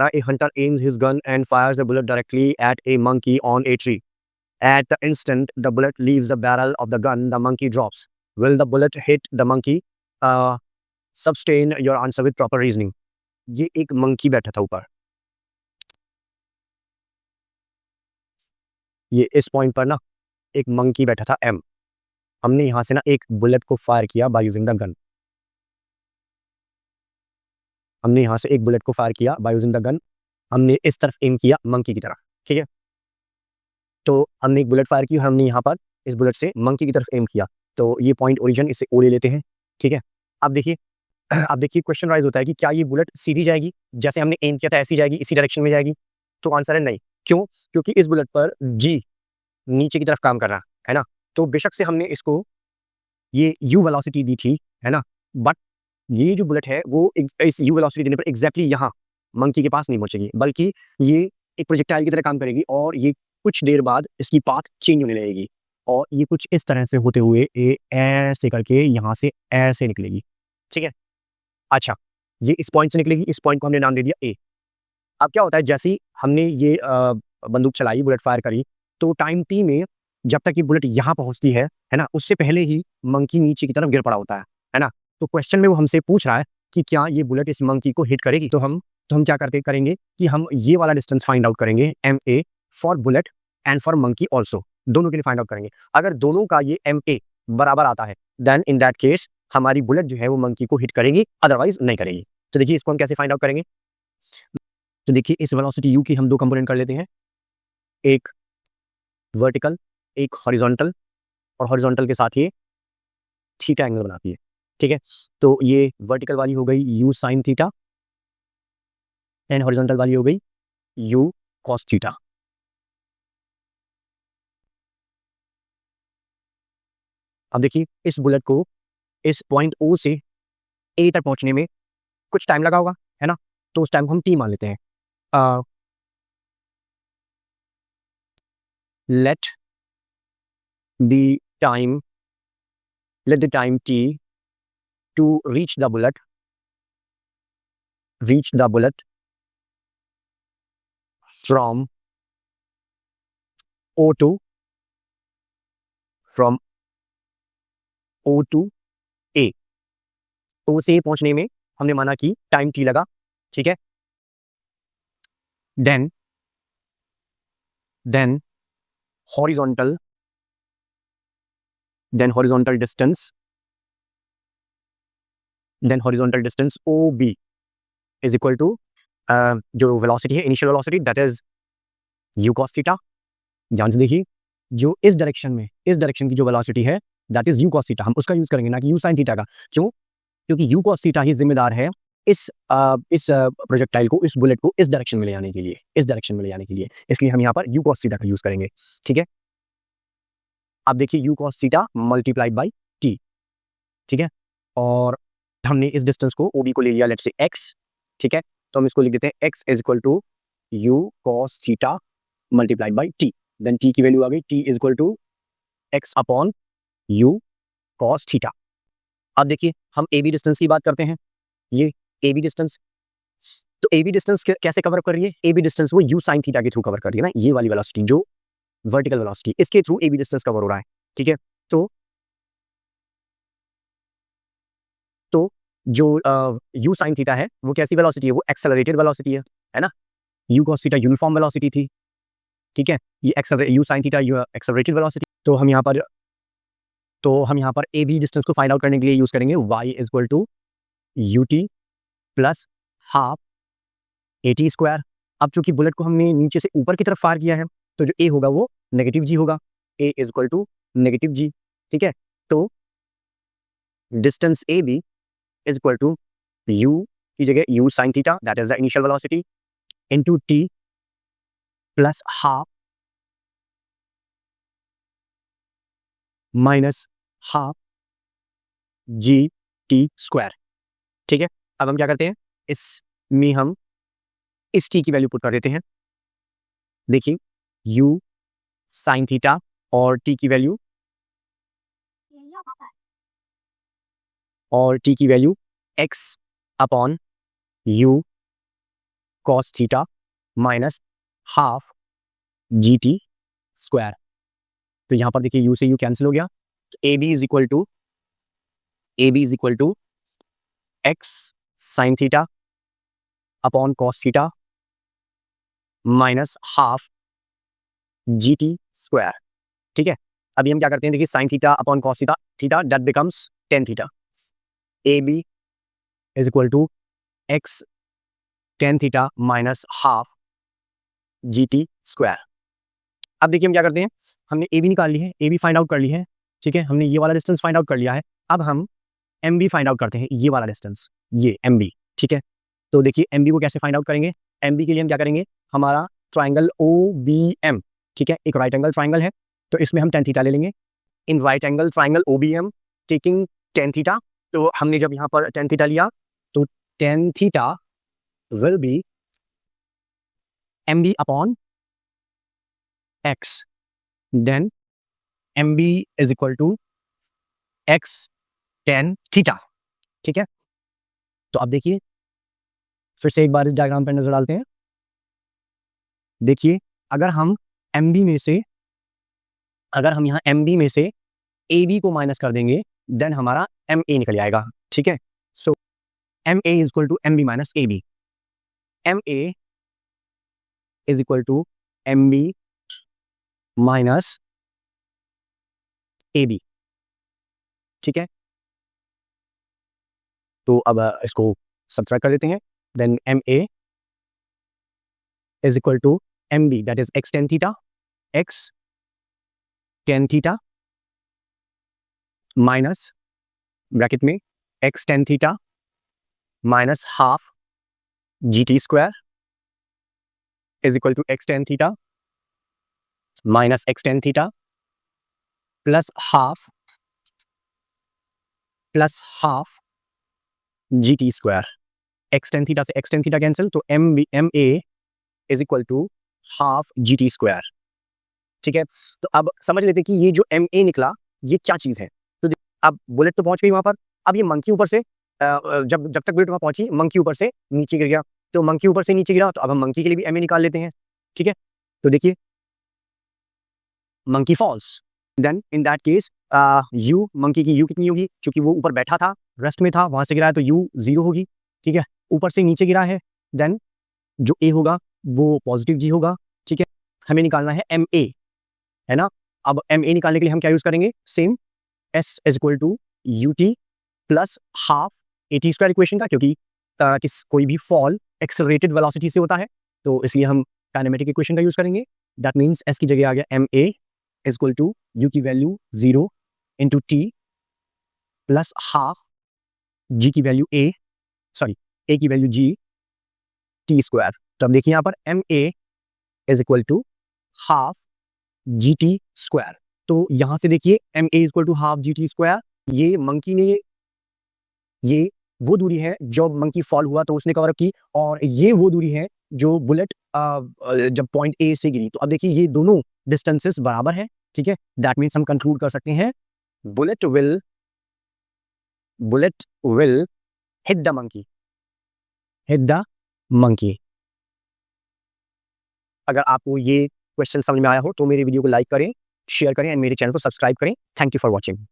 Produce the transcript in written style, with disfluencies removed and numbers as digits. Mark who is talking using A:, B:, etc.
A: A hunter aims his gun and fires the bullet directly at a monkey on a tree. At the instant the bullet leaves the barrel of the gun, the monkey drops. Will the bullet hit the monkey? Sustain your answer with proper reasoning. ये एक monkey बैठा था ऊपर, ये इस point पर ना एक monkey बैठा था M. हमने यहां से ना एक बुलेट को फायर किया बाय यूजिंग द गन. हमने यहां से एक बुलेट को फायर किया बाय यूजिंग द गन. हमने इस तरफ एम किया मंकी की तरफ. ठीक है, तो हमने एक बुलेट फायर की, हमने यहाँ पर इस बुलेट से मंकी की तरफ एम किया. तो ये पॉइंट ओरिजिन, इसे ओ ले लेते हैं. ठीक है, अब देखिए क्वेश्चन राइज होता है कि क्या ये बुलेट सीधी जाएगी, जैसे हमने एम किया था ऐसी जाएगी, इसी डायरेक्शन में जाएगी? तो आंसर है नहीं. क्यों? क्योंकि इस बुलेट पर जी नीचे की तरफ काम कर रहा है ना. तो बेशक से हमने इसको ये यू वेलोसिटी दी थी, है ना, बट ये जो बुलेट है वो इस यू वेलोसिटी देने पर एग्जैक्टली यहाँ मंकी के पास नहीं पहुंचेगी, बल्कि ये एक प्रोजेक्टाइल की तरह काम करेगी और ये कुछ देर बाद इसकी पाथ चेंज होने लगेगी और ये कुछ इस तरह से होते हुए ऐसे करके यहाँ से ऐसे निकलेगी. ठीक है, अच्छा, ये इस पॉइंट से निकलेगी, इस पॉइंट को हमने नाम दे दिया ए. अब क्या होता है, जैसे ही हमने ये बंदूक चलाई, बुलेट फायर करी, तो टाइम टी में जब तक ये बुलेट यहाँ पहुंचती है ना, उससे पहले ही मंकी नीचे की तरफ गिर पड़ा होता है ना. तो क्वेश्चन में वो हमसे पूछ रहा है कि क्या ये बुलेट इस मंकी को हिट करेगी. तो हम क्या करेंगे कि हम ये वाला डिस्टेंस फाइंड आउट करेंगे, M A for bullet and for monkey also, दोनों के लिए फाइंड आउट करेंगे. अगर दोनों का ये एम ए बराबर आता है, देन इन दैट केस हमारी बुलेट जो है वो मंकी को हिट करेगी, अदरवाइज नहीं करेगी. तो देखिए इसको हम कैसे फाइंड आउट करेंगे. तो देखिए इस वेलोसिटी यू की हम दो कंपोनेंट कर लेते हैं, एक वर्टिकल, एक हॉरिजॉन्टल, और हॉरिजॉन्टल के साथ ये थीटा एंगल बनाती है. ठीक है, तो ये वर्टिकल वाली हो गई you sine theta and horizontal वाली हो गई यू कॉस थीटा. अब देखिए इस बुलेट को इस पॉइंट ओ से ए तक पहुंचने में कुछ टाइम लगा होगा, है ना, तो उस टाइम को हम टी मान लेते हैं. Let the time T to reach the bullet from O to A. O से पहुंचने में हमने माना कि टाइम टी लगा. ठीक है, then horizontal distance OB is equal to जो वेलोसिटी है, initial velocity, that is u cos theta. ध्यान से देखिए, जो इस डायरेक्शन की जो वेलोसिटी है that is u cos theta. हम उसका यूज करेंगे ना कि यू साइन थीटा का. क्यों? क्योंकि यू कॉस थीटा ही जिम्मेदार है इस प्रोजेक्टाइल को, इस बुलेट को इस डायरेक्शन में ले जाने के लिए, इसलिए हम यहाँ पर यू कॉस थीटा का यूज करेंगे. ठीक है, अब देखिए you cos theta multiplied by T. ठीक है, और हमने इस डिस्टेंस को ओबी को ले लिया, लेट्स से एक्स. ठीक है, तो हम इसको लिख देते हैं x is equal to u cos theta multiplied by t. Then t की वैल्यू आ गई, t is equal to x upon u cos theta. अब देखिए हम ए बी डिस्टेंस की बात करते हैं, ये ए बी डिस्टेंस. तो ए बी डिस्टेंस कैसे कवर कर रही है? ए बी डिस्टेंस वो यू साइन थीटा के थ्रू कवर कर रही है ना, ये वाली वेलोसिटी जो वर्टिकल वेलोसिटी, इसके through A B distance cover हो रहा है. ठीक है, तो जो यू साइन थीटा है वो कैसी वेलोसिटी है? वो एक्सेलरेटेड वेलोसिटी है ना. U cos theta uniform velocity थी. ठीक है, ये u sine theta accelerated velocity. तो हम यहाँ पर ए बी डिस्टेंस को फाइंड आउट करने के लिए यूज करेंगे y is equal to u t plus half a t square. अब चूंकि बुलेट को हमने नीचे से ऊपर की तरफ फायर किया है, तो जो ए होगा वो नेगेटिव जी होगा, a is equal to negative g. ठीक है, तो distance A B is equal to u की जगह u sine theta, that is the initial velocity, into t plus half minus half g t square. ठीक है, अब हम क्या करते हैं, इसमें हम इस टी की वैल्यू पुट कर देते हैं. देखिए यू साइन थीटा और टी की value x upon u cos theta minus half GT square. तो यहां पर देखिए u से u कैंसिल हो गया, तो AB is equal to x sine theta upon cos theta minus half GT square. ठीक है, अभी हम क्या करते हैं, देखिए sine theta upon cos theta, theta that becomes tan theta. AB is equal to x tan theta minus half GT square. अब देखिए हम क्या करते हैं, हमने AB निकाल ली है, AB फाइंड आउट कर ली है। ठीक है, हमने ये वाला डिस्टेंस फाइंड आउट कर लिया है। अब हम MB फाइंड आउट करते हैं, ये वाला डिस्टेंस, ये MB। ठीक है, तो देखिए MB को कैसे फाइंड आउट करेंगे। MB के लिए हम क्या करेंगे, हमारा ट्राइंगल OBM, ठीक है, एक राइट एंगल ट्राइंगल है, तो इसमें हम टेन थीटा ले लेंगे। In right angle triangle OBM taking tan theta, तो हमने जब यहाँ पर टेन थीटा लिया तो tan theta will be MB upon x, then MB is equal to x tan theta. ठीक है, तो अब देखिए फिर से एक बार इस डायग्राम पर नजर डालते हैं। देखिए अगर हम MB में से, अगर हम यहाँ MB में से AB को माइनस कर देंगे, देन हमारा MA निकल आएगा। ठीक है, so MA is equal to MB minus AB। MA is equal to MB minus AB। ठीक है, तो अब इसको सब्ट्रैक्ट कर देते हैं, then MA is equal to MB that is x tan theta, x tan theta minus bracket में x tan theta minus half GT square is equal to x tan theta minus x tan theta plus half GT square. X tan theta से x tan theta cancel, तो MA is equal to half GT square. ठीक है, तो अब समझ लेते हैं कि ये जो MA निकला ये क्या चीज है। तो अब बुलेट तो पहुंच गई वहां पर, अब ये मंकी ऊपर से जब तक बुलेट वहां पहुंची, मंकी ऊपर से नीचे गिर गया, तो मंकी ऊपर से नीचे गिरा, तो अब हम मंकी के लिए भी MA निकाल लेते हैं। ठीक है, तो देखिए monkey falls, then in that case U, monkey की U कितनी होगी, क्योंकि वो ऊपर बैठा था, रेस्ट में था, वहां से गिरा है, तो U 0 होगी। ठीक है, ऊपर से नीचे गिरा है, देन जो A होगा वो पॉजिटिव G होगा। ठीक है, हमें निकालना है MA, है ना। अब MA निकालने के लिए हम क्या यूज करेंगे, same S is equal to UT plus half AT square equation का, क्योंकि कोई भी फॉल एक्सेलरेटेड वेलोसिटी से होता है, तो इसलिए हम काइनेमेटिक इक्वेशन का यूज करेंगे। दैट मीन्स S की जगह आ गया MA is equal to U की value 0 into T plus half G की वैल्यू A की वैल्यू G T स्क्वायर। तो अब देखिए यहाँ पर MA is equal to half GT square, तो यहां से देखिए MA is equal to half GT square. ये मंकी ने ये वो दूरी है जो मंकी फॉल हुआ तो उसने कवर अप की, और ये वो दूरी है जो बुलेट जब पॉइंट A से गिरी। तो अब देखिए ये दोनों डिस्टेंसेस बराबर हैं। ठीक है, दैट मीन्स हम कंक्लूड कर सकते हैं bullet will hit the monkey. अगर आपको ये क्वेश्चन समझ में आया हो तो मेरे वीडियो को लाइक करें, शेयर करें एंड मेरे चैनल को सब्सक्राइब करें। Thank you for watching.